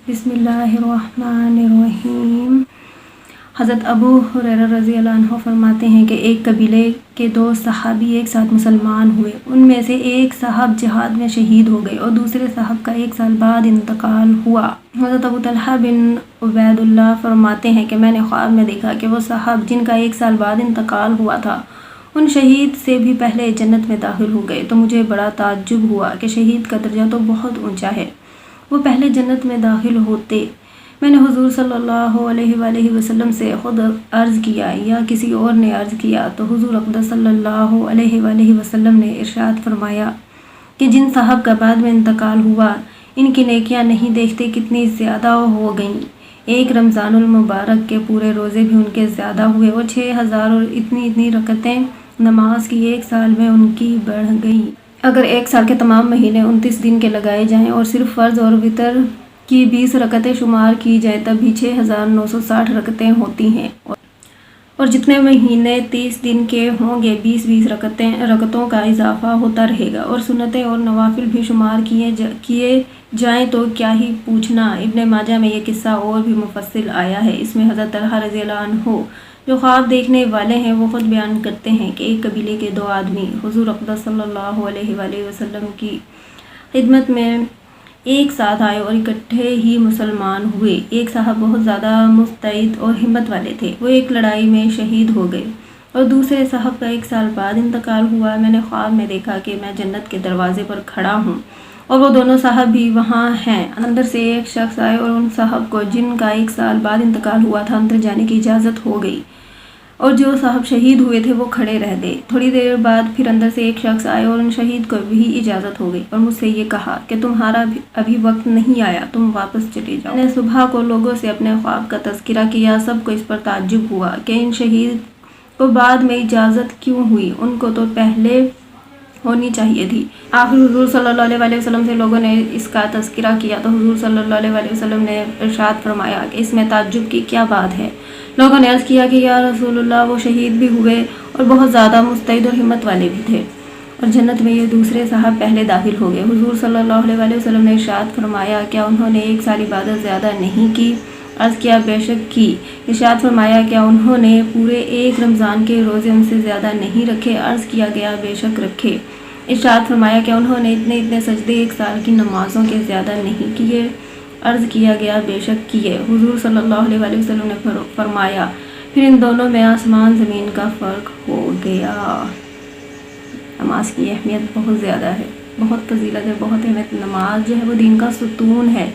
बिस्मिल्लाहिर्रहमानिर्रहीम। हज़रत अबू हुरैरा रज़ी अल्लाह अन्हु फरमाते हैं कि एक कबीले के दो सहाबी एक साथ मुसलमान हुए। उनमें से एक साहब जिहाद में शहीद हो गए और दूसरे साहब का 1 साल बाद इंतकाल हुआ। हज़रत अबू तलहा बिन उबैदुल्लाह फरमाते हैं कि मैंने ख्वाब में देखा कि वो साहब जिनका 1 साल बाद इंतकाल हुआ था उन शहीद से भी पहले जन्नत में दाखिल हो गए। तो मुझे बड़ा ताज्जुब हुआ कि शहीद का दर्जा तो बहुत ऊंचा है, वो पहले जन्नत में दाखिल होते। मैंने हुजूर सल्लल्लाहु अलैहि वसल्लम से ख़ुद अर्ज़ किया या किसी और ने अर्ज़ किया तो हुजूर अक़दस सल्लल्लाहु अलैहि वसल्लम ने इरशाद फरमाया कि जिन साहब का बाद में इंतकाल हुआ इनकी नेकियां नहीं देखते कितनी ज़्यादा हो गईं। एक रमज़ानुल मुबारक के पूरे रोज़े भी उनके ज़्यादा हुए और 6000 और इतनी रकतें नमाज की 1 साल में उनकी बढ़ गई। अगर 1 साल के तमाम महीने 29 दिन के लगाए जाएं और सिर्फ फ़र्ज़ और वितर की 20 रकतें शुमार की जाए तब भी 6960 रकतें होती हैं और जितने महीने 30 दिन के होंगे 20-20 रकतों का इजाफा होता रहेगा और सुन्नतें और नवाफिल भी शुमार किए जाएं तो क्या ही पूछना। इब्ने माजा में ये किस्सा और भी मुफस्सिल आया है। इसमें हज़रत तलहा रज़ी अल्लाह अन्हु जो ख्वाब देखने वाले हैं वो ख़ुद बयान करते हैं कि एक कबीले के 2 आदमी हुज़ूर अक़दस सल्लल्लाहु अलैहि वसल्लम की खिदमत में एक साथ आए और इकट्ठे ही मुसलमान हुए। एक साहब बहुत ज़्यादा मुस्तैद और हिम्मत वाले थे, वो एक लड़ाई में शहीद हो गए और दूसरे साहब का 1 साल बाद इंतकाल हुआ। मैंने ख्वाब में देखा कि मैं जन्नत के दरवाजे पर खड़ा हूँ और वो दोनों साहब भी वहाँ हैं। अंदर से एक शख्स आए और उन साहब को जिनका 1 साल बाद इंतकाल हुआ था अंदर जाने की इजाज़त हो गई और जो साहब शहीद हुए थे वो खड़े रह गए। थोड़ी देर बाद फिर अंदर से एक शख्स आए और उन शहीद को भी इजाज़त हो गई और मुझसे ये कहा कि तुम्हारा अभी वक्त नहीं आया, तुम वापस चले जाओ। मैंने सुबह को लोगों से अपने ख्वाब का तज़किरा किया। सबको इस पर ताज्जुब हुआ कि इन शहीद को बाद में इजाज़त क्यों हुई, उनको तो पहले होनी चाहिए थी। आखिर हुजूर सल्लल्लाहु अलैहि वसल्लम से लोगों ने इसका तज़किरा किया तो हुजूर सल्लल्लाहु अलैहि वसल्लम ने इरशाद फरमाया कि इसमें ताज्जुब की क्या बात है। लोगों ने अर्ज़ किया कि या रसूलुल्लाह वो शहीद भी हुए और बहुत ज़्यादा मुस्तैद और हिम्मत वाले भी थे और जन्नत में ये दूसरे साहब पहले दाखिल हो गए। हुजूर सल्लल्लाहु अलैहि वसल्लम ने इरशाद फरमाया क्या उन्होंने 1 साल इबादत ज़्यादा नहीं की? अर्ज़ किया बेशक की। इरशाद फरमाया क्या उन्होंने पूरे 1 रमज़ान के रोज़े उनसे ज़्यादा नहीं रखे? अर्ज़ किया गया बेशक रखे। इरशाद फरमाया क्या उन्होंने इतने सजदे 1 साल की नमाज़ों के ज़्यादा नहीं किए? अर्ज़ किया गया बेशक किए। हुजूर सल्लल्लाहु अलैहि वसल्लम ने फरमाया फिर इन दोनों में आसमान ज़मीन का फ़र्क हो गया। नमाज की अहमियत बहुत ज़्यादा है, बहुत फजीलत है, बहुत अहमियत। नमाज जो है वो दीन का सुतून है।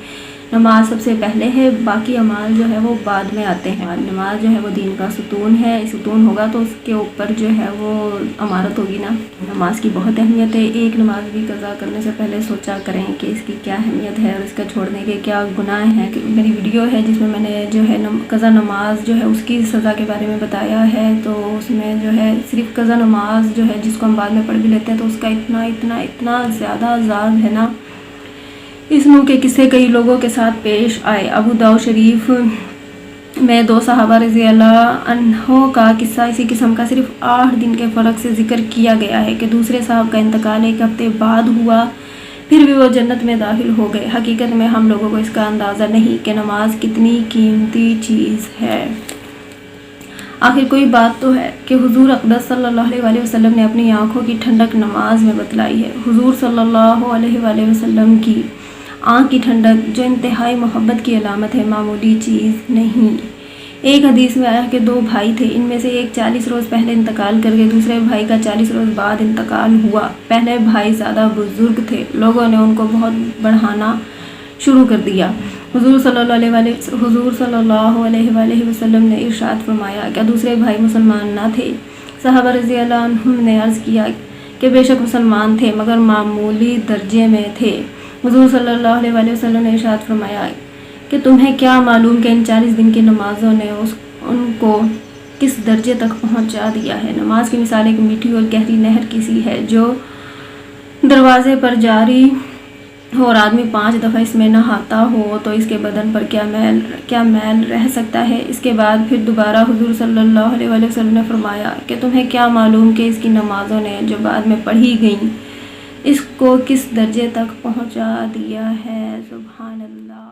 नमाज सबसे पहले है, बाकी अमाल जो है वो बाद में आते हैं। नमाज जो है वो दीन का सुतून है। सुतून होगा तो उसके ऊपर जो है वो अमारत होगी ना। नमाज की बहुत अहमियत है। एक नमाज भी कज़ा करने से पहले सोचा करें कि इसकी क्या अहमियत है और इसका छोड़ने के क्या गुनाह हैं। मेरी वीडियो है जिसमें मैंने जो है कज़ा नमाज जो है उसकी सज़ा के बारे में बताया है। तो उसमें जो है सिर्फ कज़ा नमाज जो है जिसको हम बाद में पढ़ भी लेते हैं तो उसका इतना ज़्यादा अज़ाब है ना। इस नूह के किस्से कई लोगों के साथ पेश आए। अबू दाऊद शरीफ में 2 सहाबा रज़ी अल्लाह अन्हों का किस्सा इसी किस्म का सिर्फ 8 दिन के फ़र्क से ज़िक्र किया गया है कि दूसरे साहब का इंतकाल 1 हफ्ते बाद हुआ फिर भी वो जन्नत में दाखिल हो गए। हकीकत में हम लोगों को इसका अंदाज़ा नहीं कि नमाज कितनी कीमती चीज़ है। आखिर कोई बात तो है कि हुजूर अक़दस सल्लल्लाहु अलैहि वसल्लम ने अपनी आँखों की ठंडक नमाज में बतलाई है। हुजूर सल्लल्लाहु अलैहि वसल्लम की आँख की ठंडक जो इंतहाई मोहब्बत की अलामत है, मामूली चीज़ नहीं। एक हदीस में आया कि 2 भाई थे, इनमें से एक 40 रोज़ पहले इंतकाल कर गए, दूसरे भाई का 40 रोज़ बाद इंतकाल हुआ। पहले भाई ज़्यादा बुजुर्ग थे, लोगों ने उनको बहुत बढ़ाना शुरू कर दिया। हुजूर सल्लल्लाहु अलैहि वसल्लम ने इरशाद फरमाया क्या दूसरे भाई मुसलमान ना थे? सहाबा रज़ी अल्लाह अन्हुम ने अर्ज़ किया कि बेशक मुसलमान थे मगर मामूली दर्जे में थे। हुजूर सल्लल्लाहु अलैहि वसल्लम ने इरशाद फरमाया कि तुम्हें क्या मालूम कि इन 40 दिन की नमाज़ों ने उनको किस दर्जे तक पहुंचा दिया है। नमाज की मिसाल एक मीठी और गहरी नहर की सी है जो दरवाजे पर जारी हो और आदमी 5 दफ़ा इसमें नहाता हो तो इसके बदन पर क्या मैल रह सकता है। इसके बाद फिर दोबारा हुजूर सल्लल्लाहु अलैहि वसल्लम ने फरमाया कि तुम्हें क्या मालूम कि इसकी नमाज़ों ने जो बाद में पढ़ी गईं इसको किस दर्जे तक पहुंचा दिया है। सुभान अल्लाह।